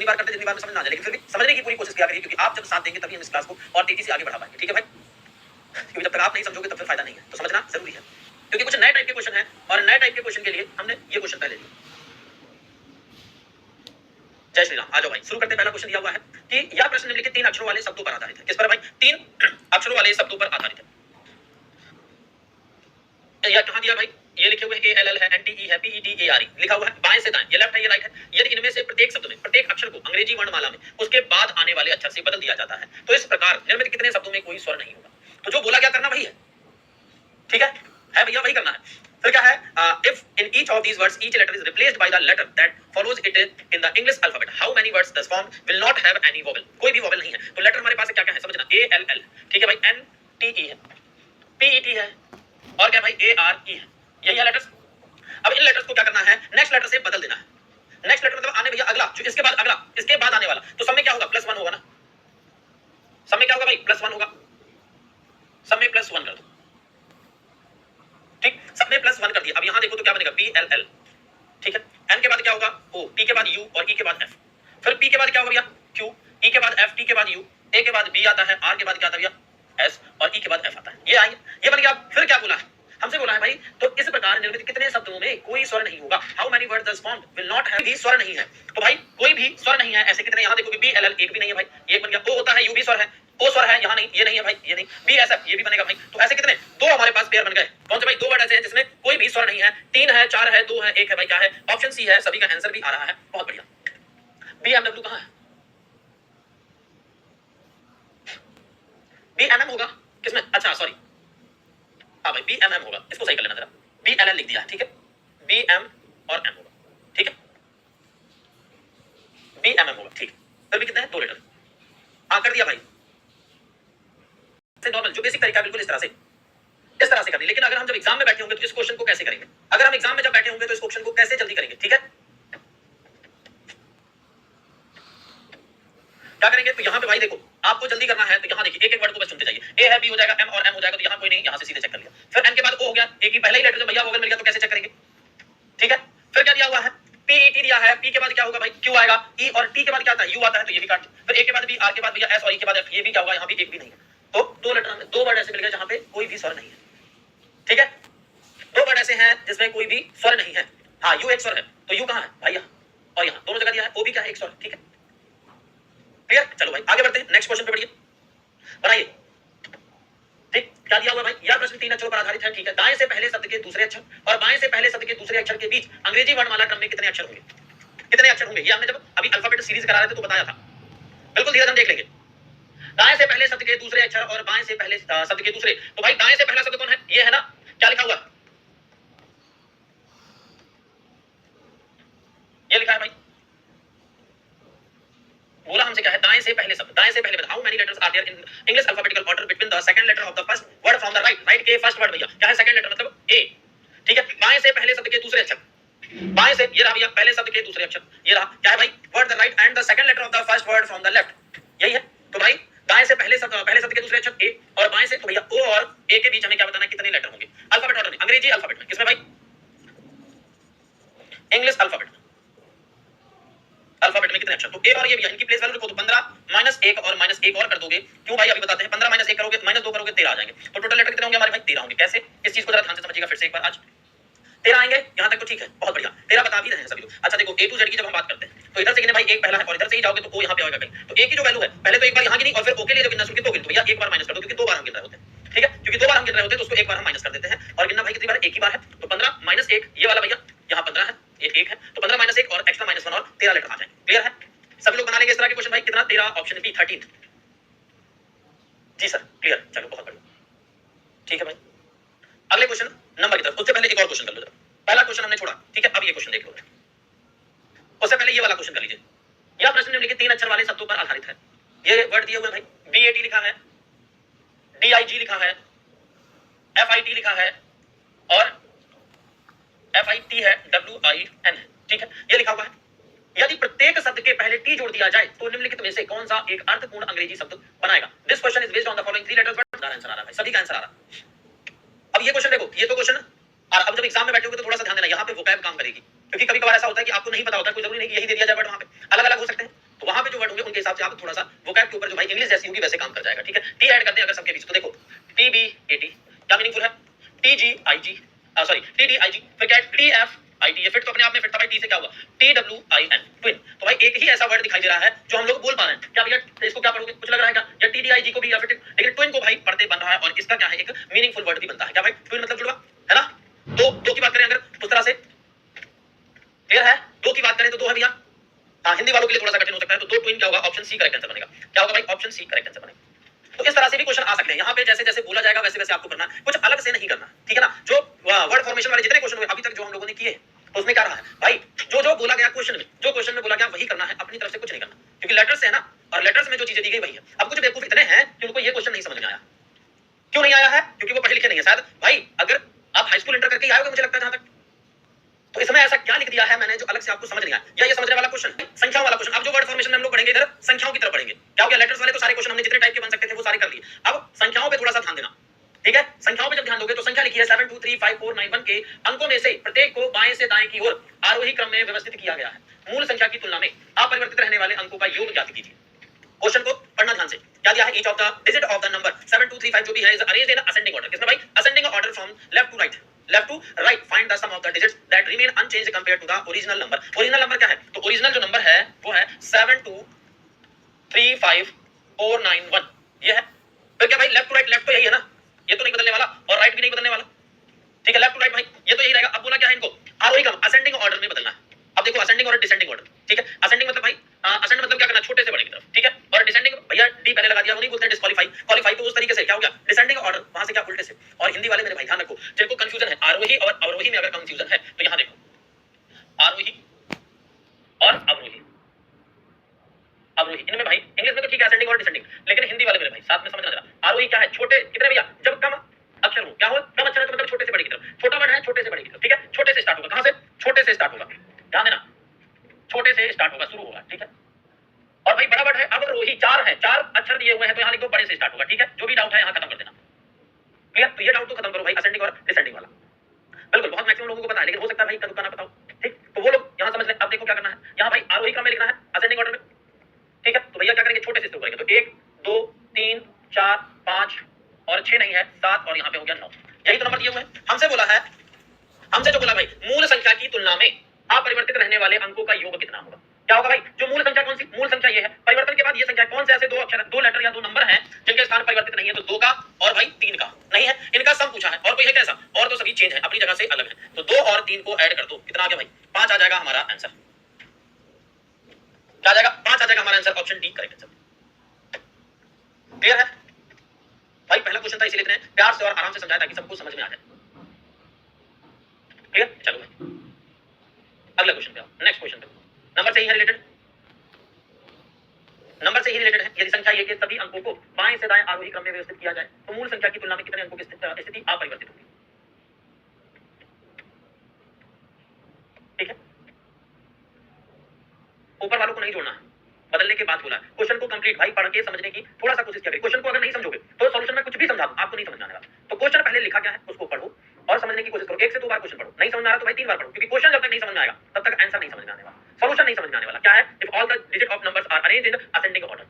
बार करते जितनी बार में समझ ना आ जाए, लेकिन फिर भी समझने की पूरी कोशिश किया करिए, क्योंकि आप जब साथ देंगे तभी हम इस क्लास को और तेजी से आगे बढ़ा पाएंगे। ठीक है भाई, क्योंकि जब तक आप नहीं समझोगे तब फिर फायदा नहीं है, तो समझना जरूरी है, क्योंकि कुछ नए टाइप के क्वेश्चन है और नए टाइप के क्वेश्चन के लिए हमने ये क्वेश्चन पहले लिया। जय श्री राम। आ जाओ भाई, शुरू करते हैं। पहला क्वेश्चन दिया हुआ है कि यह प्रश्न निम्नलिखित 3 अक्षरों वाले शब्दों पर आधारित है। किस पर भाई? 3 अक्षरों वाले शब्दों पर आधारित है। यह कहां दिया भाई? ये लिखे हुए ALL है, NTE है, PETARE लिखा हुआ है, बाएं से दाएं, ये लेफ्ट है, ये राइट है। यदि इनमें से प्रत्येक शब्द में प्रत्येक अक्षर को अंग्रेजी वर्णमाला में उसके बाद आने वाले अक्षर से बदल दिया जाता है, तो इस प्रकार निम्नलिखित कितने शब्दों में कोई स्वर नहीं होगा? तो जो बोला क्या करना वही है, ठीक है भैया, वही करना है। फिर क्या है? If in each of these words each letter is replaced by the letter that follows it in the English alphabet, how many words this form will not have any vowel? कोई भी वोवेल नहीं है, तो letter हमारे पास क्या क्या है समझना। ALL, ठीक है भाई, NTE है, PET है, और क्या भाई? ARE है, यही है लेटर्स। अब इन लेटर्स को क्या करना है? नेक्स्ट लेटर से बदल देना है। नेक्स्ट लेटर मतलब आने भैया अगला, जो इसके बाद अगला, इसके बाद आने वाला, तो सब में क्या होगा? +1 होगा ना, सब में क्या होगा भाई? +1 होगा, सब में +1 कर दो, ठीक, सब में +1 कर दिया। अब यहां देखो तो क्या बनेगा? BLL, ठीक है। N के बाद क्या होगा? O, P के बाद U और E के बाद F, फिर P के बाद क्या होगा भैया? Q, E के बाद F, T के बाद U, A के बाद B आता है, R के बाद क्या आता है भैया? S, और E के बाद F आता है। ये आएंगे, ये बन गया। फिर क्या बोला है? हमसे बोला है भाई, तो इस प्रकार निर्मित कितने शब्दों में कोई स्वर नहीं होगा? How many words this form will not have? भी स्वर नहीं है, तो भाई कोई भी स्वर नहीं है। ऐसे कितने? यहां देखो कि BLL एक भी नहीं है भाई, ये बन गया। O होता है, U भी स्वर है, O स्वर है, यहां नहीं, ये नहीं है भाई, ये नहीं। BSF ये भी बनेगा भाई। तो ऐसे कितने? 2 हमारे पास पेयर बन गए। कौन से भाई? 2 वर्ड ऐसे हैं जिसमें कोई भी स्वर नहीं है। 3 है, 4 है, 2 है, 1 है भाई। क्या है? ऑप्शन सी है, सभी का आंसर भी आ रहा है। बहुत बढ़िया। BMW कहां है? BMM होगा किसमें? अच्छा सॉरी, हाँ भाई BMM होगा, इसको सही कर लेना जरा। BLL लिख दिया है, ठीक है, BM और M होगा, ठीक है, BMM होगा, ठीक। फिर भी कितने हैं? 2 लेटर। हाँ कर दिया भाई, से नॉर्मल जो बेसिक तरीका बिल्कुल इस तरह से करनी। लेकिन अगर हम जब एग्जाम में बैठे होंगे तो इस क्वेश्चन को कैसे करेंगे? अगर हम एग्जाम में जब बैठे होंगे तो इस क्वेश्चन को कैसे जल्दी करेंगे? ठीक है, क्या करेंगे? तो यहाँ पे भाई देखो, आपको जल्दी करना है तो यहाँ देखिए, एक एक वर्ड को बस चुनते जाइए। A है, B हो जाएगा, M और M हो जाएगा, तो यहाँ कोई नहीं, यहाँ से सीधे चेक कर लिया। फिर N के बाद O हो गया, एक ही पहले ही लेटर जब भैया वोवेल मिल गया तो कैसे चेक करेंगे? ठीक है, फिर क्या दिया हुआ है? PET दिया है, P के बाद क्या होगा भाई? Q आएगा, E और T के बाद क्या आता है? U आता है, तो ये भी काट। फिर A के बाद B, R के बाद भैया S और E के बाद F, ये भी क्या होगा? यहाँ भी एक भी नहीं है। तो 2 लेटर, 2 वर्ड ऐसे मिल गए जहाँ पे कोई भी स्वर नहीं है, ठीक है। 2 वर्ड ऐसे हैं जिसमें कोई भी स्वर नहीं है। हाँ, U एक स्वर है, तो U कहाँ है भाई? यहाँ और यहाँ दोनों जगह दिया है। O भी क्या है? एक स्वर, ठीक है, क्लियर। चलो भाई आगे बढ़ते हैं, नेक्स्ट क्वेश्चन पे बढ़िए, बनाइए। ठीक, क्या दिया हुआ भाई? यह प्रश्न 3 अक्षरों पर आधारित है, ठीक है। दाएं से पहले शब्द के दूसरे अक्षर और बाएं से पहले शब्द के दूसरे अक्षर के बीच अंग्रेजी वर्णमाला क्रम में कितने अक्षर होंगे? कितने अक्षर होंगे? ये हमने जब अभी अल्फाबेट सीरीज करा रहे थे तो बताया था। बिल्कुल धीरे हम देख लेंगे। दाएं से पहले शब्द के दूसरे अक्षर और बाएं से पहले शब्द के दूसरे, तो भाई दाएं से पहला शब्द कौन है? ये है ना, क्या लिखा हुआ? ये लिखा है भाई, बोला हमसे क्या है? दाएं से पहले शब्द, दाएं से पहले। How many letters are there in English alphabetical order between the second letter of the first word from the right? Right के फर्स्ट वर्ड भैया क्या है? सेकंड लेटर मतलब A, ठीक है। बाएं से पहले शब्द के दूसरे अक्षर, बाएं से ये रहा भैया पहले शब्द के दूसरे अक्षर, ये रहा क्या है भाई? Word the right and the second letter of the first word from the left, यही है। तो भाई दाएं से पहले शब्द के दूसरे अक्षर A और बाएं से, तो भैया O और A के बीच हमें क्या बताना है? कितने लेटर होंगे? अल्फाबेट ऑर्डर में, अंग्रेजी अल्फाबेट में, किसमें भाई? इंग्लिश अल्फाबेट में, अल्फाबेट में कितने अक्षर? तो A और ये भैया इनकी प्लेस वैल्यू रखो, तो 15 -1 और -1 और कर दोगे। क्यों भाई? अभी बताते हैं। 15 -1 करोगे, -2 करोगे, 13 आ जाएंगे। तो टोटल लेटर कितने होंगे हमारे भाई? 13 होंगे। कैसे? इस चीज को जरा ध्यान से समझिएगा फिर से एक बार। आज 13 आएंगे, यहां तक तो ठीक है, बहुत बढ़िया। 13 बता भी रहे हैं सभी लोग। अच्छा देखो, A to Z की जब हम बात करते हैं तो इधर से गिने भाई, एक पहला है और इधर से ही जाओगे तो O यहां पे आएगा कहीं। तो A की जो वैल्यू है, पहले तो एक बार यहां गिनी और फिर O के लिए जब गिनना शुरू किया तो गिन, तो भैया एक बार माइनस कर दो, क्योंकि 2 बार हम गिन रहे होते हैं, ठीक है। क्योंकि 2 बार हम गिन रहे होते हैं तो उसको एक बार हम माइनस कर देते हैं। और गिनना भाई कितनी बार? एक ही बार है, तो 15 -1 ये वाला भैया, यहां 15 है, ये 1 है, तो 15 -1 और एक्स्ट्रा -1 और 13 लेटर आ जाएंगे। क्लियर है? सभी लोग बना लेंगे इस तरह के क्वेश्चन भाई। कितना? 13, ऑप्शन बी 13। जी सर, क्लियर, चलो बहुत बढ़िया, ठीक है भाई। अगले क्वेश्चन नंबर की तरफ, उससे पहले एक और क्वेश्चन कर लो जरा। पहला क्वेश्चन हमने छोड़ा, ठीक है, अब ये क्वेश्चन देख लो। उससे पहले ये वाला क्वेश्चन कर लीजिए। यह प्रश्न निम्नलिखित 3 अक्षर वाले शब्दों पर आधारित है। ये वर्ड दिए हुए भाई, BAT लिखा है, DIG लिखा है, FIT लिखा है और FIT है, WIN है, ठीक है, ये लिखा हुआ है। यदि प्रत्येक शब्द के पहले टी जोड़ दिया जाए तो निम्नलिखित में से कौन सा एक अर्थपूर्ण अंग्रेजी शब्द बनाएगा? This question is based on the following 3 letters word. Answer आ रहा है भाई, सभी का आंसर आ रहा है। अब ये क्वेश्चन देखो, ये तो क्वेश्चन, और अब जब एग्जाम में बैठोगे तो थोड़ा सा ध्यान देना, यहाँ पे वोकैब काम करेगी, क्योंकि कभी कभार ऐसा होता है कि आपको नहीं पता होता, कोई जरूरी नहीं कि यही दे दिया जाए, बट वहां पे अलग अलग हो सकते हैं। तो हिसाब से आप थोड़ा सा वोकैब के ऊपर जो भाई इंग्लिश जैसी होगी वैसे काम कर जाएगा, ठीक है। टी ऐड करते हैं अगर सबके बीच, तो देखो TBAT क्या मीनिंगफुल है, TGIG सॉरी TDIG, फिर क्या TFIT, ये फिट तो अपने आप में फिट था भाई, टी से क्या हुआ TWIN, ट्विन। तो भाई एक ही ऐसा वर्ड दिखाई दे रहा है जो हम लोग बोल पा रहे हैं, क्या भैया इसको क्या पढ़ोगे, कुछ लग रहा है क्या, या TDIG को भी या फिर, लेकिन ट्विन को भाई पढ़ते बन रहा है, और इसका क्या है एक मीनिंगफुल वर्ड भी बनता है, क्या भाई ट्विन मतलब जुड़वा, है ना। दो की बात करें अगर उस तरह से, क्लियर है, दो की बात करें तो दो है भैया। हाँ, हिंदी वालों के लिए थोड़ा सा कठिन हो सकता है, तो दो ट्विन क्या होगा, ऑप्शन सी करेक्ट आंसर बनेगा, क्या होगा भाई, ऑप्शन सी करेक्ट आंसर बनेगा। तो इस तरह से भी क्वेश्चन आ सकते हैं, यहाँ पे जैसे जैसे बोला जाएगा वैसे वैसे आपको करना है, कुछ अलग से नहीं करना, ठीक है ना। जो वर्ड फॉर्मेशन वाले जितने क्वेश्चन हुए अभी तक जो हम लोगों ने किए, तो उसमें क्या रहा है भाई, जो जो बोला गया क्वेश्चन में, जो क्वेश्चन में बोला गया वही करना है, अपनी तरफ से कुछ नहीं करना, क्योंकि लेटर्स है ना, और लेटर्स में जो चीजें दी गई वही है। अब कुछ बेवकूफ इतने हैं कि उनको ये क्वेश्चन नहीं समझ में आया, क्यों नहीं आया है, क्योंकि वो पढ़े लिखे नहीं है शायद। भाई अगर आप हाई स्कूल इंटर करके आए होगे मुझे लगता है जहां तक, तो इसमें ऐसा क्या लिख दिया है मैंने जो अलग से आपको समझ नहीं आया, या ये समझने वाला क्वेश्चन, संख्याओं वाला क्वेश्चन। अब जो वर्ड फॉर्मेशन में हम लोग पढ़ेंगे इधर संख्याओं की तरफ पढ़ेंगे, क्या हो गया, लेटर्स वाले तो सारे क्वेश्चन हमने जितने टाइप के बन सकते थे वो सारे कर लिए, अब संख्याओं पे थोड़ा सा ध्यान देना, ठीक है। संख्याओं पे जब ध्यान दोगे तो संख्या लिखी है 7 2 3 5 4 9 1 के अंकों में से प्रत्येक को बाएं से दाएं की ओर आरोही क्रम में व्यवस्थित किया गया है, मूल संख्या की तुलना में अपरिवर्तित रहने वाले अंकों का योग ज्ञात कीजिए। क्वेश्चन को पढ़ना ध्यान से, क्या दिया है, each of the digit of the number 7 2 3 5 जो भी है is arranged in ascending order, किसमें भाई, ascending order from left to right, left to right, find the sum of the digits that remain unchanged compared to the original number. Original number क्या है, तो original जो number है वो है 7 2 3 5 4 9 1, ये है। फिर क्या भाई, लेफ्ट टू राइट, लेफ्ट तो यही है ना, ये तो नहीं बदलने वाला, और राइट भी नहीं बदलने वाला, ठीक है, लेफ्ट टू राइट भाई ये तो यही रहेगा। अब बोला क्या है, इनको आरोही क्रम असेंडिंग ऑर्डर में बदलना है। अब देखो असेंडिंग और डिसेंडिंग ऑर्डर, ठीक है, असेंडिंग मतलब भाई असेंड मतलब क्या करना, छोटे से बड़े की तरफ, ठीक है, और डिसेंडिंग भैया डी पहले लगा दिया, वो नहीं बोलते डिस्क्वालीफाई, क्वालीफाई तो उस तरीके से क्या हो गया, डिसेंडिंग ऑर्डर वहां से क्या उल्टे से। और हिंदी वाले मेरे भाई ध्यान रखो, जिनको कंफ्यूजन है आरोही और अवरोही में, अगर कंफ्यूजन है तो यहां देखो आरोही और अवरोही, अवरोही इनमें भाई इंग्लिश में तो ठीक है असेंडिंग और डिसेंडिंग, लेकिन हिंदी वाले मेरे भाई साथ में समझना जरा, आरोही क्या है, छोटे कितने भैया, जब कम अक्षर हो, क्या हो, कम अक्षर है तो मतलब छोटे से बड़े की तरफ, छोटा वर्ड है छोटे से बड़े की तरफ, ठीक है, छोटे से स्टार्ट होगा, कहां से, छोटे से स्टार्ट होगा, ध्यान देना, छोटे से स्टार्ट होगा, शुरू होगा, ठीक है। और भाई बड़ा वर्ड है अवरोही, चार है, चार अक्षर दिए हुए हैं तो यहां लिख दो बड़े से स्टार्ट होगा, ठीक है। जो भी डाउट है यहां खत्म कर देना, क्लियर, तो ये डाउट तो खत्म करो भाई, असेंडिंग और डिसेंडिंग वाला, बिल्कुल बहुत मैक्सिमम लोगों को पता है, लेकिन हो सकता है भाई कदुका ना पता हो, ठीक, तो वो लोग यहां समझ लें। अब देखो क्या करना है, यहां भाई आरोही क्रम में लिखना है, असेंडिंग ऑर्डर में, ठीक है। तो भैया क्या करेंगे, छोटे से शुरू करेंगे, तो 1 2 3 4 5 और 6 नहीं है 7, और यहां पे हो गया 9, यही तो नंबर दिए हुए हैं। हमसे बोला है, हमसे जो बोला भाई, मूल संख्या की तुलना में अपरिवर्तित रहने वाले अंकों का योग कितना होगा, क्या होगा भाई, जो मूल संख्या कौन सी, मूल संख्या ये है, परिवर्तन के बाद ये संख्या कौन से ऐसे दो अक्षर, दो लेटर या दो नंबर हैं जिनके स्थान परिवर्तित नहीं है, तो 2 का और भाई 3 का नहीं है, इनका सम पूछा है, और कोई है कैसा, और तो सभी चेंज है, अपनी जगह से अलग है, तो 2 और 3 को ऐड कर दो, कितना आ गया भाई, 5 आ जाएगा हमारा आंसर, क्या आ जाएगा, 5 आ जाएगा हमारा answer, option D correct answer, clear है भाई। पहला क्वेश्चन था इसीलिए इतने प्यार से और आराम से समझाया ताकि सबको समझ में आ जाए, क्लियर। चलो भाई अगला क्वेश्चन पे आओ, नेक्स्ट क्वेश्चन पे, नंबर से ही है रिलेटेड, नंबर से ही रिलेटेड है। यदि संख्या ये के सभी अंकों को बाएं से दाएं आरोही क्रम में व्यवस्थित किया जाए तो मूल संख्या की तुलना में कितने अंकों की स्थिति अपरिवर्तित होगी, ठीक है। ऊपर वालों को नहीं जोड़ना है, बदलने के बाद बोला क्वेश्चन को कंप्लीट भाई पढ़ के समझने की थोड़ा सा कोशिश करिए। क्वेश्चन को अगर नहीं समझोगे तो सॉल्यूशन में कुछ भी समझा दूं आपको नहीं समझ में आने वाला, तो क्वेश्चन पहले लिखा क्या है उसको पढ़ो और समझने की कोशिश करो, 1 से 2 बार क्वेश्चन पढ़ो, नहीं समझ में आ रहा तो भाई 3 बार पढ़ो, क्योंकि क्वेश्चन जब तक नहीं समझ में आएगा तब तक आंसर नहीं समझ में आने वाला, सॉल्यूशन नहीं समझ में आने वाला। क्या है, if all the digit of numbers are arranged in ascending order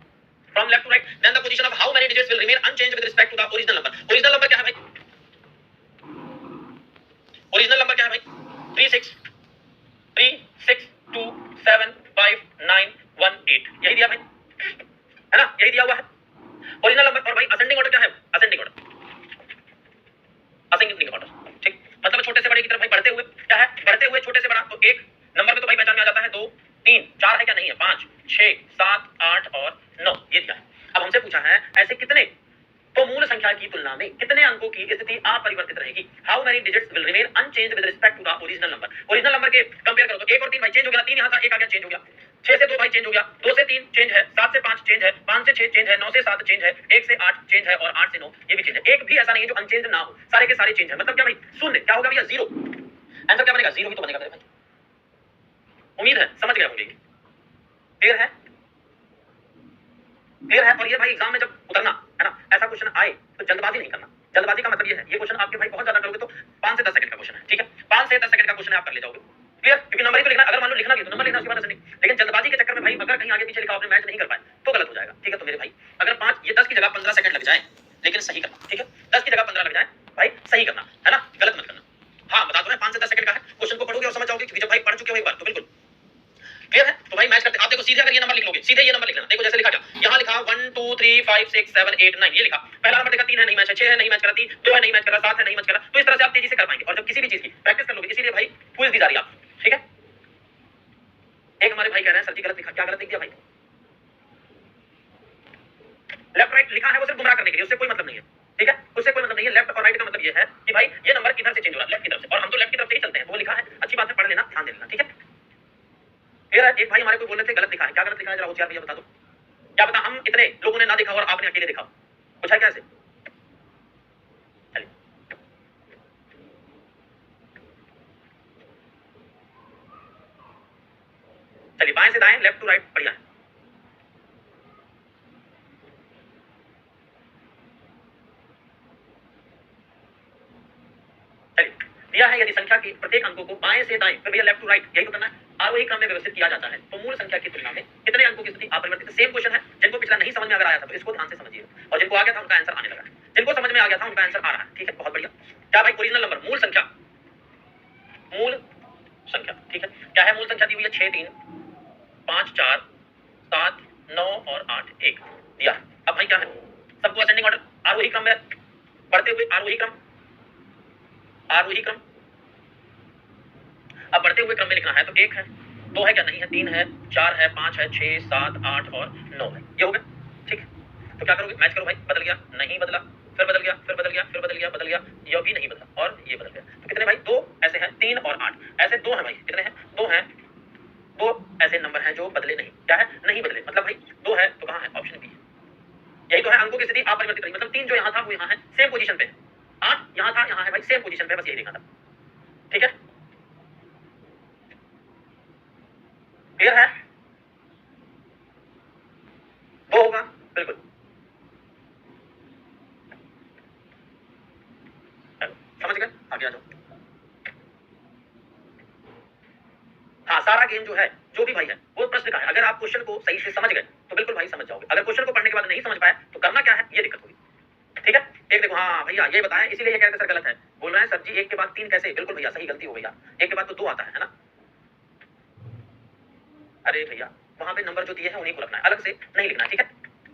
from left to right then the position of how many digits will remain unchanged with respect to the original number. Original number क्या है भाई, original number क्या है भाई, 3 6 2 7 5 9 1 8, यही दिया भाई, है ना, यही दिया हुआ है ओरिजिनल नंबर। और भाई असेंडिंग ऑर्डर क्या है, असेंडिंग ऑर्डर, असेंडिंग ऑर्डर, ठीक, मतलब छोटे से बड़े की तरफ भाई बढ़ते हुए, क्या है, बढ़ते हुए छोटे से बड़ा, तो एक नंबर में तो भाई पहचान में आ जाता है 2 3 4 है क्या, नहीं है, 5 6 7 8 और 9, ये दिया है। अब हमसे पूछा है ऐसे कितने, तो मूल संख्या की तुलना में कितने अंकों की स्थिति अपरिवर्तित रहेगी, how many digits will remain unchanged with respect to the original number. Original number के कंपेयर करो तो 1 और 3 भाई चेंज हो गया, 3 यहां था 1 आ गया चेंज हो गया, 6 से 2 भाई चेंज हो गया, 2 से 3 चेंज है, 7 से 5 चेंज है, 5 से 6 चेंज है, 9 से 7 चेंज है, 1 से 8 चेंज है और 8 से 9 ये भी चेंज है, एक भी ऐसा नहीं है जो अनचेंज ना हो, सारे के सारे चेंज है। मतलब क्या भाई, शून्य क्या होगा भैया, 0, आंसर क्या बनेगा, 0 ही तो बनेगा मेरे भाई, उम्मीद है समझ गए होंगे, क्लियर है, क्लियर है। और ये भाई एग्जाम में जब उतरना है ना, ऐसा क्वेश्चन आए तो जल्दबाजी नहीं करना, जल्दबाजी का मतलब ये है, ये क्वेश्चन आपके भाई बहुत ज्यादा करोगे तो 5 से 10 सेकंड का क्वेश्चन है, ठीक है, 5 से 10 सेकंड का क्वेश्चन है, आप कर ले जाओगे, क्लियर, क्योंकि नंबर ही तो लिखना, अगर मान लो लिखना भी तो नंबर लिखना उसके बाद असेंडिंग, लेकिन जल्दबाजी के चक्कर में भाई अगर कहीं आगे पीछे लिखा आपने मैच नहीं कर पाए तो ठीक है। तो मेरे भाई अगर 5 ये 10 की जगह 15 सेकंड लग जाए लेकिन सही करना, ठीक है। 10 की जगह 15 लग जाए भाई, सही करना है ना, गलत मत करना। हाँ बता दो मैं 5 से 10 सेकंड का है, क्वेश्चन को पढ़ोगे और समझ जाओगे, क्योंकि जब भाई पढ़ चुके हो एक बार तो बिल्कुल क्लियर है। तो भाई मैच करते आप देखो सीधे अगर ये नंबर लिख लोगे, सीधे ये नंबर लिख लेना। देखो जैसे लिखा क्या, यहाँ लिखा 1 2 3 5 6 7 8 9, ये लिखा। पहला नंबर देखा 3 है नहीं मैच है, 6 है नहीं मैच करा, 3 2 है नहीं मैच करा, 7 है नहीं मैच करा। तो इस तरह से आप तेजी से कर पाएंगे और जब किसी भी चीज की प्रैक्टिस कर लोगे, इसीलिए भाई क्विज दी जा रही है आप, ठीक है। एक हमारे भाई कह रहे हैं सर जी गलत लिखा, क्या गलत लिख दिया भाई? लेफ्ट राइट लिखा है वो सिर्फ गुमराह करने के लिए, उससे कोई मतलब नहीं है, ठीक है, उससे कोई मतलब नहीं है। लेफ्ट और राइट का मतलब ये है कि भाई ये नंबर किधर से चेंज हो रहा है, लेफ्ट की तरफ से, और हम तो लेफ्ट की तरफ से ही चलते हैं। तो वो लिखा है, अच्छी बात है, पढ़ लेना, ध्यान दे लेना, ठीक है। फिर एक भाई हमारे को बोल रहे थे गलत लिखा है, क्या गलत लिखा है जरा होशियार भैया बता दो। क्या पता हम इतने लोगों ने ना देखा और आपने अकेले देखा, कुछ है क्या ऐसे? चलिए चलिए, बाएं से दाएं, लेफ्ट टू राइट, बढ़िया है। चलिए दिया है, यदि संख्या के प्रत्येक अंकों को बाएं से दाएं, फिर भैया लेफ्ट टू राइट, यही तो करना है, आरोही क्रम में व्यवस्थित किया जाता है, तो मूल संख्या की तुलना में कितने अंकों की स्थिति अपरिवर्तित। सेम क्वेश्चन है, जिनको पिछला नहीं समझ में अगर आया था तो इसको ध्यान से समझिए, और जिनको आ गया था उनका आंसर आने लगा, जिनको समझ में आ गया था उनका आंसर आ रहा है, ठीक है, बहुत बढ़िया। क्या भाई ओरिजिनल नंबर, मूल संख्या, मूल संख्या, ठीक है। क्या है मूल संख्या दी हुई है? 6 3 5 4 7 9 और 8 1 दिया। अब भाई क्या है, सबको असेंडिंग ऑर्डर, आरोही क्रम में बढ़ते हुए, आरोही क्रम, आरोही क्रम। अब बढ़ते हुए क्रम में लिखना है, तो 1 है, 2 है क्या? नहीं है, 3 है, 4 है, 5 है, 6 7 8 और 9 है, ये हो गया, ठीक है। तो क्या करोगे, मैच करो भाई, बदल गया, नहीं बदला, फिर बदल गया, फिर बदल गया, फिर बदल गया, बदल गया, ये भी नहीं बदला और ये बदल गया। तो कितने भाई? 2 ऐसे हैं, 3 और 8 ऐसे 2 हैं भाई, कितने हैं? 2 हैं, 2 ऐसे नंबर हैं जो बदले नहीं। क्या है? नहीं बदले, मतलब भाई 2 है तो कहां है? ऑप्शन बी है। यही तो है अंकों की स्थिति अपरिवर्तित रही, मतलब 3 जो यहां था वो यहां है, सेम पोजीशन पे। 8 यहां था, यहां है भाई, सेम पोजीशन पे, बस यही देखना था, ठीक है। क्लियर है? 2 होगा बिल्कुल, समझ गए, आगे आ जाओ। हाँ सारा गेम जो है, जो भी भाई है वो प्रश्न का है। अगर आप क्वेश्चन को सही से समझ गए तो बिल्कुल भाई समझ जाओगे, अगर क्वेश्चन को पढ़ने के बाद नहीं समझ पाए तो करना क्या है, ये दिक्कत होगी, ठीक है। एक देखो, हाँ भैया ये बताएं, इसीलिए ये कहते सर गलत है, बोल रहे हैं सर जी 1 के बाद 3 कैसे? बिल्कुल भैया सही, गलती हो भैया, 1 के बाद तो 2 आता है ना। अरे भैया वहां पे नंबर जो दिए हैं उन्हीं को रखना है, अलग से नहीं लिखना है, ठीक है,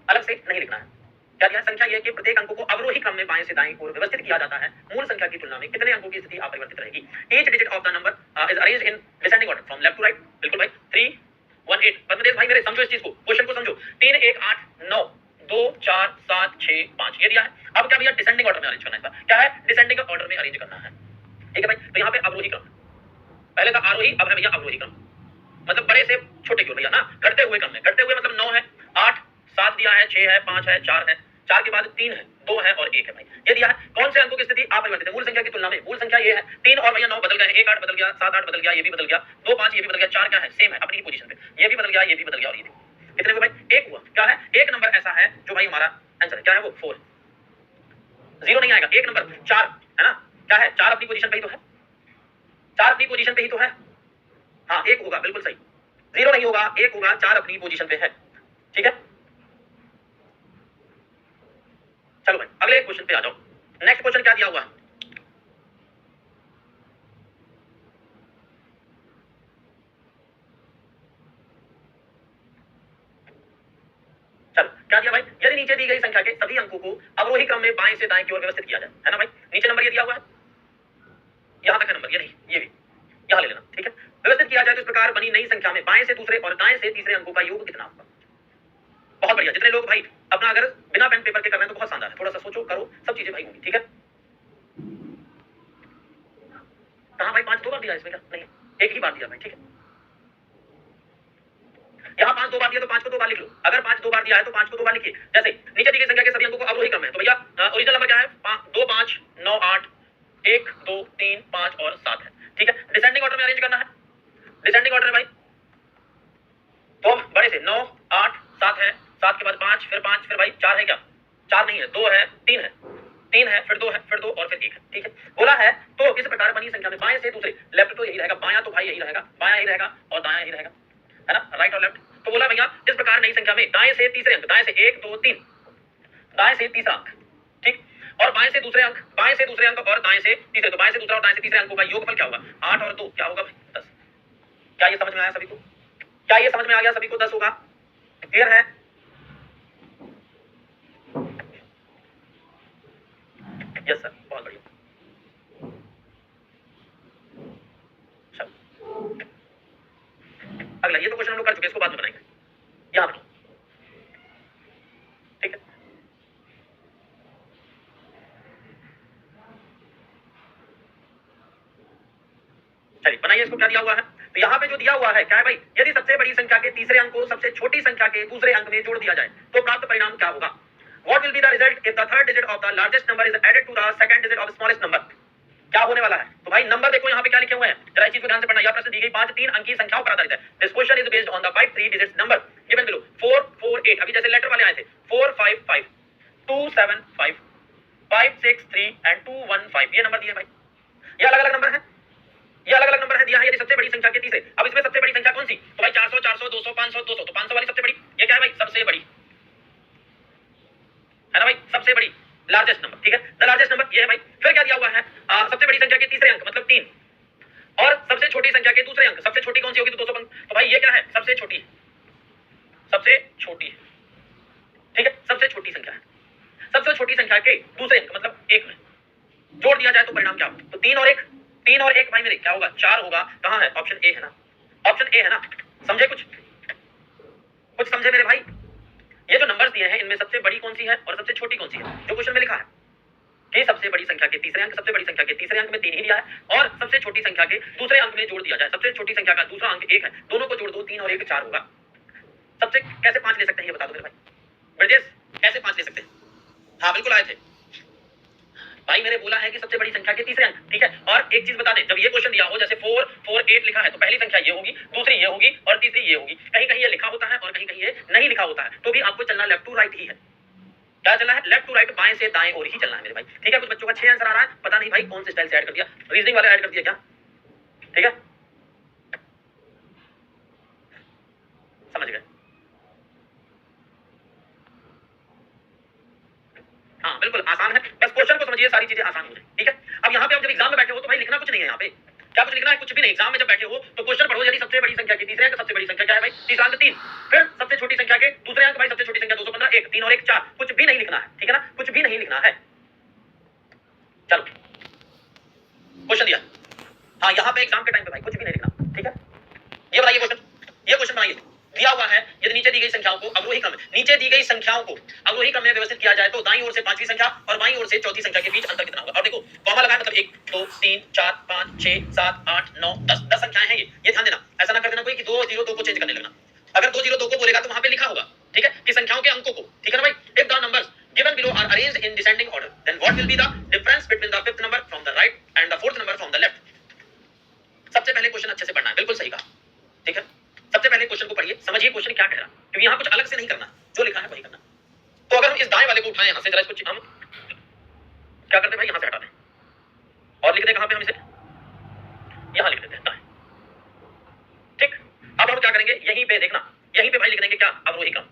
अलग से नहीं लिखना है। क्या दिया है? संख्या ये कि प्रत्येक अंकों को अवरोही क्रम में बाएं से दाएं ओर व्यवस्थित किया जाता है, मूल संख्या की तुलना में कितने अंकों की स्थिति अपरिवर्तित रहेगी। Each digit of the number is arranged in descending order from left to right, बिल्कुल भाई। 3 1 8, पद्मदेव भाई मेरे समझो इस चीज को, क्वेश्चन को समझो। 3 1 8 9 2 4 7 6 5, ये दिया है। अब क्या भैया डिसेंडिंग ऑर्डर में अरेंज करना है, क्या है? डिसेंडिंग ऑर्डर में अरेंज करना है, ठीक है भाई। तो यहाँ पे अवरोही क्रम, पहले था आरोही, अब है भैया अवरोही क्रम, मतलब बड़े से छोटे की ओर भैया ना, घटते हुए क्रम में। घटते हुए मतलब 9 है, 8 7 दिया है, 6 है, 5 है, 4 है, 4 के बाद 3 है, 2 है और 1 है भाई, ये दिया है। कौन से अंकों की स्थिति अपरिवर्तित है मूल संख्या की तुलना में? मूल संख्या ये है, 3 और भैया 9 बदल गए, 1 8 बदल गया, 7 8 बदल गया, ये भी बदल गया, 2 5 ये भी बदल गया, 4 क्या है? सेम है अपनी ही पोजीशन पे, ये भी बदल गया, ये भी बदल गया और ये भी। कितने हुए भाई? 1 हुआ। क्या है? एक नंबर ऐसा है जो भाई हमारा आंसर है, क्या है वो? 4, 0 नहीं आएगा, एक नंबर 4 है ना, क्या है? 4 अपनी पोजीशन पे ही तो है, 4 अपनी पोजीशन पे ही तो है, हाँ 1 होगा, बिल्कुल सही, 0 नहीं होगा, 1 होगा, 4 अपनी पोजीशन पे है, ठीक है। चलो भाई अगले क्वेश्चन पे आ जाओ। नेक्स्ट क्वेश्चन क्या दिया हुआ है? चलो क्या दिया भाई? यदि नीचे दी गई संख्या के सभी अंकों को अवरोही क्रम में बाएं से दाएं की ओर व्यवस्थित किया जाए, है ना भाई। नीचे नंबर ये दिया हुआ है, यहां तक है नंबर, ये नहीं, ये भी यहां ले लेना, ठीक है। व्यवस्थित किया जाए तो इस प्रकार बनी नई संख्या में बाएं से दूसरे और दाएं से तीसरे अंकों का योग कितना होगा? बहुत बढ़िया, जितने लोग भाई अपना अगर बिना पेन पेपर के कर रहे हैं तो बहुत शानदार है, थोड़ा सा सोचो करो, सब चीजें भाई होंगी, ठीक है। कहां भाई 5 2 बार दिया इसमें? क्या नहीं, एक ही बार दिया भाई, ठीक है। यहाँ 5 2 बार दिया तो 5 को 2 बार लिख लो, अगर 5 2 बार दिया है तो 5 को 2 बार लिखिए। जैसे नीचे दी गई संख्या के सभी अंकों को अवरोही क्रम है, तो भैया ओरिजिनल नंबर क्या है? 2 5 9 8 1 2 3 5 और 7 है, ठीक है। डिसेंडिंग ऑर्डर में अरेंज करना है, डिसेंडिंग ऑर्डर में भाई, तो बड़े से 9 8 7 है, 7 के बाद 5 फिर भाई 4 है क्या? 4 नहीं है, 2 है, 3 है, 3 है, फिर 2 है, फिर 2 और फिर 1 है, ठीक है। बोला है तो इस प्रकार बनी संख्या में बाएं से दूसरे, लेफ्ट तो यही रहेगा, बायां तो भाई यही रहेगा, बायां यही रहेगा और दायां यही रहेगा। है ना, राइट और लेफ्ट। तो बोला भैया इस प्रकार नई संख्या में दाएं से तीसरे अंक, दाएं से 1 2 3, दाएं से तीसरा अंक, ठीक, और बाएं से दूसरे अंक, बाएं से दूसरे अंक और दाएं से तीसरे, तो बाएं से दूसरा और दाएं से तीसरे अंकों का योगफल क्या होगा, 8 और 2 क्या होगा भाई 10। क्या ये समझ में आया सभी को? क्या ये समझ में आ गया सभी को? 10 होगा, क्लियर है? यस सर, बहुत बढ़िया। अगला, ये तो क्वेश्चन हम लोग कर चुके हैं, इसको बाद में बनाएंगे। यहां पर ठीक है, चलिए बनाइए इसको। क्या दिया हुआ है? तो यहाँ पे जो दिया हुआ है क्या है भाई, यदि सबसे बड़ी संख्या के तीसरे अंक को सबसे छोटी संख्या के दूसरे अंक में जोड़ दिया जाए तो प्राप्त परिणाम क्या होगा? What will be the result if the third digit of the largest number is added to the second digit of the smallest number? क्या होने वाला है? तो भाई नंबर देखो यहाँ पे क्या लिखे हुए हैं, जरा इस चीज को ध्यान से पढ़ना। यह प्रश्न दी गई 5 3 अंकीय संख्याओं पर आधारित है। This question is based on the 5 3 digits number given below 4 4 8। अभी जैसे लेटर वाले आए थे 4 5 5 2 7 5 5 6 3 एंड 2 1 5, ये नंबर दिए भाई। ये अलग अलग नंबर है, ये अलग अलग नंबर है दिया है। यदि सबसे बड़ी संख्या के तीसरे, अब इसमें सबसे बड़ी संख्या कौन सी? तो भाई 400 400 200 500 200, तो 500 वाली सबसे बड़ी, ये क्या है भाई, सबसे बड़ी है ना भाई, सबसे बड़ी लार्जेस्ट नंबर, ठीक है, द लार्जेस्ट नंबर ये है भाई। फिर क्या दिया हुआ है, सबसे बड़ी संख्या के तीसरे अंक मतलब 3, और सबसे छोटी संख्या के दूसरे अंक, सबसे छोटी कौन सी होगी, तो 200। तो भाई ये क्या है, सबसे छोटी, सबसे छोटी, ठीक है, सबसे छोटी संख्या है। सबसे छोटी संख्या के दूसरे अंक मतलब 1 में जोड़ दिया जाए तो परिणाम क्या होगा? तो 3 और 1, 3 और 1 भाई मेरे क्या होगा, 4 होगा। कहां है? ऑप्शन ए है ना, ऑप्शन ए है ना। समझे कुछ? कुछ समझे मेरे भाई? ये जो नंबर्स दिए हैं इनमें सबसे बड़ी कौन सी है और सबसे छोटी कौन सी है, जो क्वेश्चन में लिखा है कि सबसे बड़ी संख्या के तीसरे अंक, सबसे बड़ी संख्या के तीसरे अंक में 3 ही दिया है, और सबसे छोटी संख्या के दूसरे अंक में जोड़ दिया जाए, सबसे छोटी संख्या का दूसरा अंक 1 है, दोनों को जोड़ दो, 3 और 1 4 होगा। सबसे कैसे 5 ले सकते हैं ये बता दो मेरे भाई, ब्रजेश कैसे 5 ले सकते हैं? हाँ बिल्कुल आए थे भाई, मैंने बोला है कि सबसे बड़ी संख्या के तीसरे अंक, ठीक है। और एक चीज बता दें, जब ये क्वेश्चन दिया हो जैसे 4 4 8 लिखा है, तो पहली संख्या ये होगी, दूसरी ये होगी और तीसरी ये होगी। कहीं कहीं ये लिखा होता है और कहीं कहीं ये नहीं लिखा होता है, तो भी आपको चलना लेफ्ट टू राइट ही है। क्या चलना है? लेफ्ट टू राइट, बाएं से दाएं और ही चलना है मेरे भाई, ठीक है। कुछ बच्चों का 6 आंसर आ रहा है, पता नहीं भाई कौन से स्टाइल से ऐड कर दिया, रीजनिंग वाले ऐड कर दिया क्या, ठीक है, समझ गए? हाँ बिल्कुल आसान है, बस क्वेश्चन को समझिए, सारी चीजें आसान हो जाए, ठीक है। अब यहाँ पे आप जब एग्जाम में बैठे हो तो भाई लिखना कुछ नहीं है, यहाँ पे क्या कुछ लिखना है? कुछ भी नहीं। एग्जाम में जब बैठे हो तो क्वेश्चन पढ़ो, यदि सबसे बड़ी संख्या के तीसरे अंक, सबसे बड़ी संख्या क्या है भाई, तीसरा अंक 3, फिर सबसे छोटी संख्या के दूसरे अंक भाई, सबसे छोटी संख्या 215 1, 3 और 1 4, कुछ भी नहीं लिखना है, ठीक है ना, कुछ भी नहीं लिखना है। चलो क्वेश्चन दिया, हाँ यहाँ पे एग्जाम के टाइम पे भाई कुछ भी नहीं लिखना, ठीक है। ये बताइए क्वेश्चन, ये क्वेश्चन बनाइए। दिया हुआ है यदि नीचे दी गई संख्याओं को अवरोही क्रम में, नीचे दी गई संख्याओं को अवरोही क्रम में व्यवस्थित किया जाए तो दाईं ओर से पांचवी संख्या और बाईं ओर से चौथी संख्या के बीच अंतर कितना होगा? और देखो कॉमा लगा है, मतलब 1 2 3 4 5 6 7 8 9 10, 10 संख्याएं हैं ये ध्यान देना। ऐसा ना कर देना कोई कि 2 0 2 को चेंज करने लगना। अगर 2 0 2 को बोलेगा तो वहां पे लिखा होगा, ठीक है, कि संख्याओं के अंकों को, ठीक है ना भाई। If the numbers given below are arranged in descending order, then what will be the difference between the fifth number from the right and the fourth number from the left? सबसे पहले क्वेश्चन अच्छे से पढ़ना है, बिल्कुल सही कहा, ठीक है। सबसे पहले क्वेश्चन को पढ़िए, समझिए क्वेश्चन क्या कह रहा है, क्योंकि यहाँ कुछ अलग से नहीं करना, जो लिखा है वही करना। तो अगर हम इस दाएं वाले को उठाएं यहाँ से, जरा इसको हम क्या करते हैं भाई, यहाँ से हटा दें और लिख दें कहाँ पे, हम इसे यहाँ लिख देते हैं दाएं, ठीक। अब हम क्या करेंगे, यहीं पे देखना, यहीं पे भाई लिख देंगे क्या, अवरोही क्रम।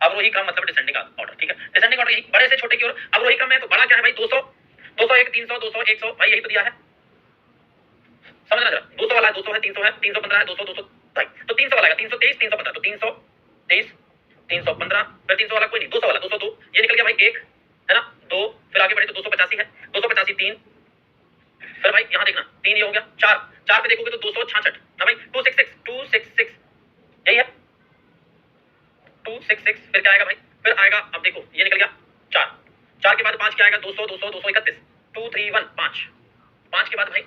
अवरोही क्रम मतलब डिसेंडिंग ऑर्डर, ठीक है, डिसेंडिंग ऑर्डर, यही बड़े से छोटे की ओर अवरोही क्रम है। तो बड़ा क्या है भाई, 200 201 300 200 100 भाई, यही तो दिया है, समझना जरा। 200 वाला है, 200 है, 300 है, 315 है, 200 200 भाई, तो 300 वाला है, 323 315, तो 323 315, फिर 300 वाला कोई नहीं, 200 वाला 202, ये निकल गया भाई 1 है ना, 2, फिर आगे बढ़े तो 285 है, 285 3, फिर भाई यहाँ देखना 3 ये हो गया, 4 4 पे देखोगे तो 266 ना भाई, 266 यही है 266, फिर क्या आएगा भाई, फिर आएगा, अब देखो ये निकल गया 4, 4 के बाद 5 क्या आएगा, 200 200 231 231 5, 5 के बाद भाई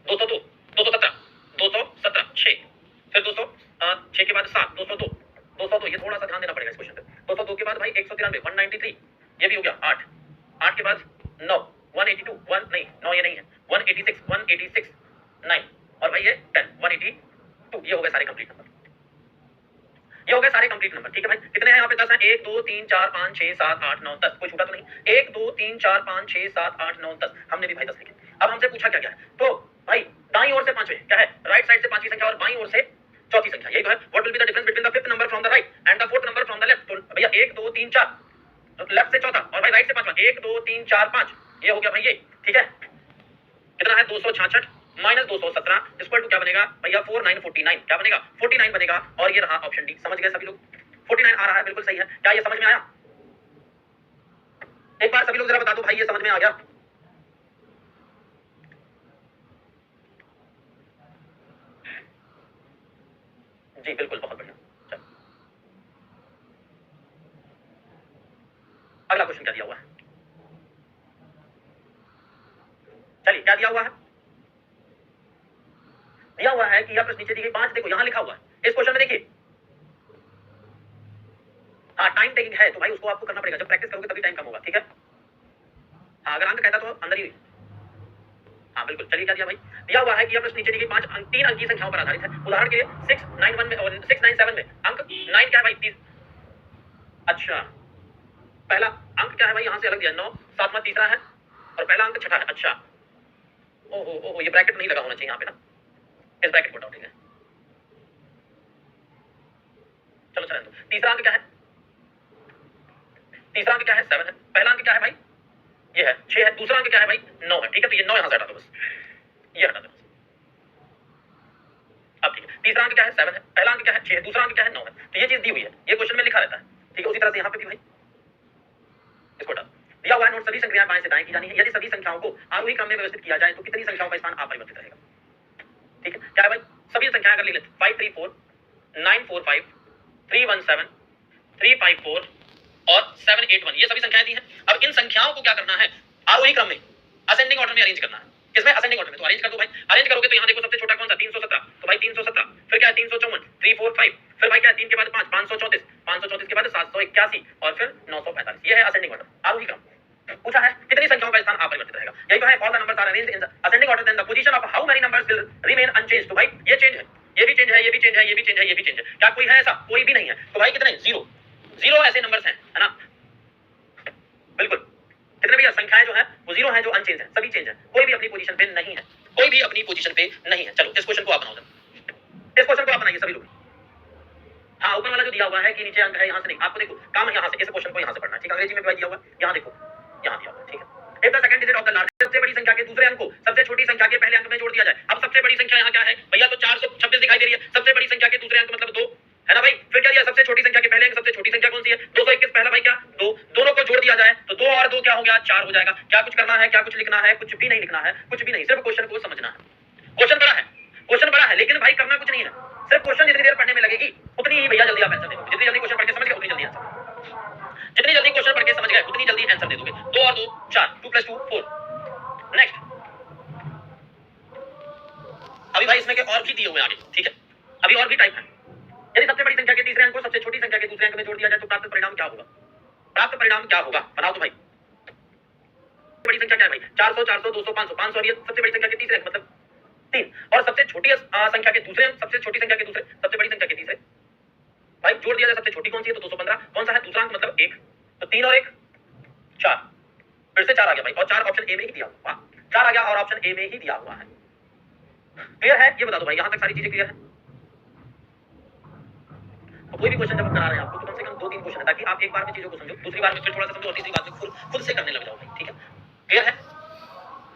202 217 217 6, फिर 200 6 के बाद 7 202 202, ये थोड़ा सा ध्यान देना पड़ेगा इस क्वेश्चन पे। 202 के बाद भाई 193 193, ये भी हो गया 8, 8 के बाद 9 182 1 नहीं 9 ये नहीं है, 186 9, और भाई ये 10 182, ये हो गए सारे कंप्लीट नंबर, ये हो गए सारे कंप्लीट नंबर, ठीक है भाई। कितने हैं यहाँ पे? 10 हैं, 1 2 3 4 5 6 7 8 9 10, कोई छूटा तो नहीं? 1 2 3 4 5 6 7 8 9 10, हमने भी भाई 10 लिखे। अब हमसे पूछा क्या गया है, तो भाई दाईं ओर से पांचवें क्या है, राइट साइड से पांचवी संख्या और बाईं ओर से चौथी संख्या, यही तो है। What will be the difference between the fifth number from the right and the fourth number from the left. तो भैया 1 2 3 4, तो लेफ्ट से चौथा और भाई राइट से पांचवा, 1 2 3 4 5, ये हो गया भाई ये, ठीक है। कितना है 266 माइनस 217 इक्वल टू क्या बनेगा भैया 4949, क्या बनेगा 49 बनेगा। और ये रहा ऑप्शन डी। समझ गए सभी लोग, 49 आ रहा है, बिल्कुल सही है। क्या ये समझ में आया? एक बार सभी लोग जरा बता दो भाई ये समझ में आ गया? जी बिल्कुल, बहुत बढ़िया। चलो अगला क्वेश्चन क्या दिया हुआ है, चलिए क्या दिया हुआ है? दिया हुआ है कि यह प्रश्न नीचे दी गई 5, देखो यहां लिखा हुआ है इस क्वेश्चन में, देखिए हाँ टाइम टेकिंग है, तो भाई उसको आपको करना पड़ेगा, जब प्रैक्टिस करोगे तभी टाइम कम होगा, ठीक है। हाँ अगर अंक कहता तो अंदर ही, हाँ बिल्कुल। चलिए क्या दिया भाई, दिया हुआ है कि यह प्रश्न नीचे दी गई 5 अंक 3 अंक की संख्याओं पर आधारित है। उदाहरण के लिए 691 में और 697 में अंक 9 क्या है भाई 30, अच्छा पहला अंक क्या है भाई, यहां से अलग दिया 9, सातवां तीसरा है और पहला अंक छठा है, अच्छा ओहो ओहो ये ब्रैकेट नहीं लगा होना चाहिए यहाँ पे ना, इस ब्रैकेट को हटाओ, ठीक है। चलो चलें, तो तीसरा अंक क्या है, तीसरा अंक क्या है 7 है, पहला अंक क्या है भाई ये है 6 है, दूसरा अंक क्या है भाई 9 है, ठीक है। तो ये 9 यहां से हटा दो बस, ये हटा दो अब, ठीक है। तीसरा अंक क्या है 7 है, पहला अंक क्या है 6 है, दूसरा अंक क्या है 9 है। तो ये चीज दी हुई है, ये क्वेश्चन में लिखा रहता है, ठीक है। उसी तरह से यहाँ पे भी भाई इसको हटा दिया हुआ है। नोट सभी संख्याएं बाएं से दाएं की जानी है। यदि सभी संख्याओं को आरोही क्रम में व्यवस्थित किया जाए तो कितनी संख्याओं का स्थान अपरिवर्तित रहेगा, ठीक है। क्या है भाई, सभी संख्याएं अगर ले लेते 534 945 317 354 और 781, ये सभी संख्याएं दी हैं। अब इन संख्याओं को क्या करना है, आरोही क्रम में असेंडिंग ऑर्डर में अरेंज करना है। किसमें, असेंडिंग ऑर्डर में। तो अरेंज कर दो भाई, अरेंज करोगे तो यहाँ देखो सबसे छोटा कौन सा 317, तो भाई 317, फिर क्या है 354 345, फिर भाई क्या है 3 के बाद 5 534, 534 के बाद 781 और फिर 945, ये है असेंडिंग ऑर्डर, आरोही क्रम। पूछा है कितनी संख्याओं का स्थान अपरिवर्तित रहेगा, यही तो है। All the numbers are arranged in the ascending order then the position of how many numbers will remain unchanged. तो भाई ये चेंज है, ये भी चेंज है, ये भी चेंज है, ये भी चेंज है, ये भी चेंज है। क्या कोई है ऐसा, कोई भी नहीं है। तो भाई कितने, 0 0 ऐसे नंबर्स हैं, है ना, बिल्कुल। कितने भैया संख्याएं जो है वो 0 है, जो अनचेंज है, सभी चेंज है, कोई भी अपनी पोजीशन पे नहीं है, कोई भी अपनी पोजीशन पे नहीं है। चलो इस क्वेश्चन को आप बनाओ, इस क्वेश्चन को आप बनाइए सभी लोग। हाँ ऊपर वाला जो दिया हुआ है कि नीचे अंक है, यहाँ से नहीं, आपको देखो काम है यहाँ से, इस क्वेश्चन को यहाँ से पढ़ना है, ठीक है। अंग्रेजी में भी दिया हुआ है, यहाँ देखो यहाँ दिया हुआ है, ठीक है। If the second digit of the largest, सबसे बड़ी संख्या के दूसरे अंक को सबसे छोटी संख्या के पहले अंक में जोड़ दिया जाए। अब सबसे बड़ी संख्या यहाँ क्या है भैया, तो 426 दिखाई दे रही है। सबसे बड़ी संख्या के दूसरे अंक मतलब 2 है ना भाई। फिर क्या दिया, सबसे छोटी संख्या के पहले अंक, सबसे छोटी संख्या कौन सी है 221, पहला भाई क्या 2, दोनों को जोड़ दिया जाए तो 2 और 2 क्या हो गया 4 हो जाएगा। क्या कुछ करना है, क्या कुछ लिखना है, कुछ भी नहीं लिखना है, कुछ भी नहीं, सिर्फ क्वेश्चन को समझना है। क्वेश्चन बड़ा है, क्वेश्चन बड़ा है, लेकिन भाई करना कुछ नहीं है, सिर्फ क्वेश्चन जितनी देर पढ़ने में लगेगी उतनी ही भैया जल्दी आप आंसर दे दोगे। जितनी जल्दी क्वेश्चन पढ़ के समझ गए उतनी जल्दी आंसर, जितनी जल्दी क्वेश्चन पढ़ के समझ गए उतनी जल्दी आंसर दे दोगे। 2 और 2 4, 2 + 2 4। नेक्स्ट, अभी भाई इसमें के और भी दिए हुए आगे, ठीक है। अभी और भी टाइप है। यदि सबसे बड़ी संख्या के तीसरे अंक को सबसे छोटी संख्या के दूसरे अंक में जोड़ दिया जाए तो प्राप्त परिणाम क्या होगा, प्राप्त परिणाम क्या होगा, बनाओ तो भाई। बड़ी संख्या क्या है भाई, 400 400 200 500 500, और ये सबसे बड़ी संख्या के तीसरे अंक मतलब 3, और सबसे छोटी संख्या के दूसरे अंक, सबसे छोटी संख्या के दूसरे, सबसे बड़ी संख्या के तीसरे भाई जोड़ दिया जाए, सबसे छोटी कौन सी है तो 215, कौन सा है दूसरा अंक मतलब 1, तो 3 और 1 4, फिर से 4 आ गया भाई, और 4 ऑप्शन ए में ही दिया हुआ, 4 आ गया और ऑप्शन ए में ही दिया हुआ है। क्लियर है, ये बता दो भाई, यहां तक सारी चीजें क्लियर है। तो कोई भी क्वेश्चन जब करा रहे हैं आपको तो कम से कम 2-3 क्वेश्चन है, ताकि आप एक बार में चीजों को समझो, दूसरी बार में फिर थोड़ा सा समझो, और तीसरी बार में खुद से करने लग जाओ भाई, ठीक है। क्लियर है।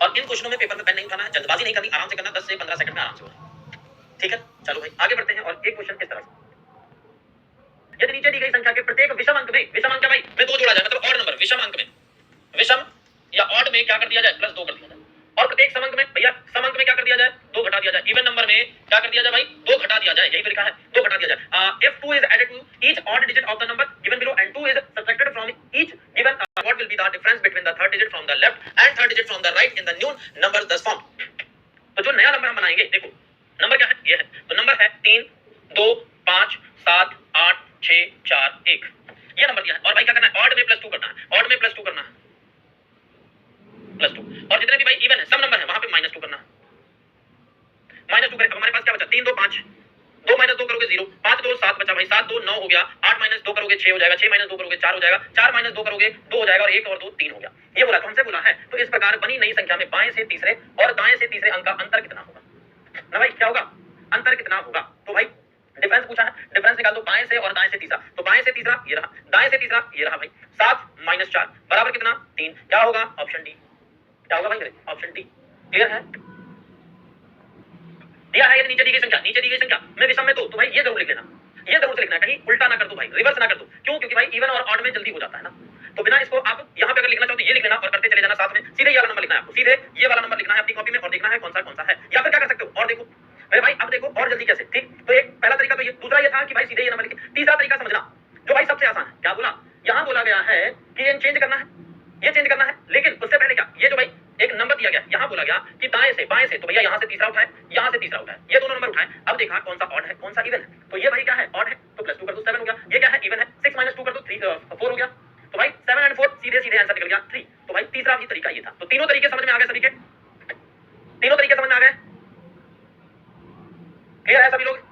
और इन क्वेश्चनों में पेपर में पेन नहीं उठाना है, जल्दबाजी नहीं करनी, आराम से करना, 10 से 15 सेकंड में आराम से होगा, ठीक है। चलो भाई आगे बढ़ते हैं, और एक क्वेश्चन इस तरह से, यदि नीचे दी गई संख्या के प्रत्येक विषम अंक में, विषम अंक भाई में 2 जोड़ा जाए, मतलब ऑड नंबर, विषम अंक में, विषम या ऑड में क्या कर दिया जाए +2 कर दिया जाए, और प्रत्येक सम अंक में भैया, सम अंक में क्या कर दिया जाए 2 घटा दिया जाए, इवन नंबर में क्या कर दिया जाए भाई 2 घटा दिया जाए, यही तो लिखा है 2 घटा दिया जाए। if 2 is added to each odd digit of the number given below and 2 is subtracted from each given, what will be the difference between the third digit from the left and third digit from the right in the new number thus formed। तो जो नया number हम बनाएंगे, देखो number क्या है, ये है, तो नंबर है 3 2 5 7 8 6 4 1, ये नंबर दिया है। और भाई क्या करना है, ऑड में +2 करना है, ऑड में +2 करना है, +2, और जितने भी भाई इवन है, सम नंबर है, वहां पे -2 करना है, -2 करें। अब हमारे पास क्या बचा, 3 2 5, 2 - 2 करोगे 0, 5 2 7 बचा भाई, 7 2 9 हो गया, 8 - 2 करोगे 6 हो जाएगा, 6 - 2 करोगे 4 हो जाएगा, 4 - 2 करोगे 2 हो जाएगा, और 1 और 2 3 हो गया। ये बोला तो हमसे बोला है, तो इस प्रकार बनी नई संख्या में बाएं से तीसरे और दाएं से तीसरे अंक का अंतर कितना होगा। ना भाई, क्या होगा, अंतर कितना होगा। तो भाई डिफरेंस पूछा है, डिफरेंस निकाल दो, बाएं से और दाएं से तीसरा, तो बाएं से तीसरा ये रहा, दाएं से तीसरा ये रहा भाई, 7 - 4 बराबर कितना, 3, क्या होगा, ऑप्शन डी, क्या होगा भाई मेरे, ऑप्शन डी। क्लियर है, दिया है ये नीचे दी गई संख्या, नीचे दी गई संख्या में विषम में दो, तो भाई ये जरूर लिख लेना, ये जरूर से लिखना, कहीं उल्टा ना कर दो भाई, रिवर्स ना कर दो, क्यों, क्योंकि भाई इवन और ऑड में जल्दी हो जाता है ना। तो बिना इसको आप यहाँ पे अगर लिखना चाहो तो ये लिख लेना और करते चले जाना साथ में, सीधे ये वाला नंबर लिखना है आपको, सीधे ये वाला नंबर लिखना है अपनी कॉपी में और देखना है कौन सा है, या फिर क्या कर सकते हो, और देखो मेरे भाई, अब देखो और जल्दी कैसे, ठीक, तो एक पहला तरीका तो ये, दूसरा ये था कि भाई सीधे ये नंबर लिखे, तीसरा तरीका समझना जो भाई सबसे आसान है, क्या बोला, यहाँ बोला गया है कि ये चेंज करना है, ये चेंज करना है, लेकिन उससे पहले क्या, ये जो भाई एक नंबर दिया गया, यहाँ बोला गया कि दाएं से बाएं से, तो भैया यहाँ से तीसरा उठाए, यहाँ से तीसरा उठाए, ये दोनों नंबर उठाए, अब देखा कौन सा ऑड है कौन सा इवन है, तो ये भाई क्या है, ऑड है तो +2 कर दो 7 हो गया, ये क्या है, इवन है 6 - 2 कर दो 4 हो गया, तो भाई 7 और 4 सीधे सीधे आंसर निकल गया 3। तो भाई तीसरा भी तरीका ये था, तो तीनों तरीके समझ में आ गए सभी के, तीनों तरीके समझ में आ गए, क्लियर है सभी लोग।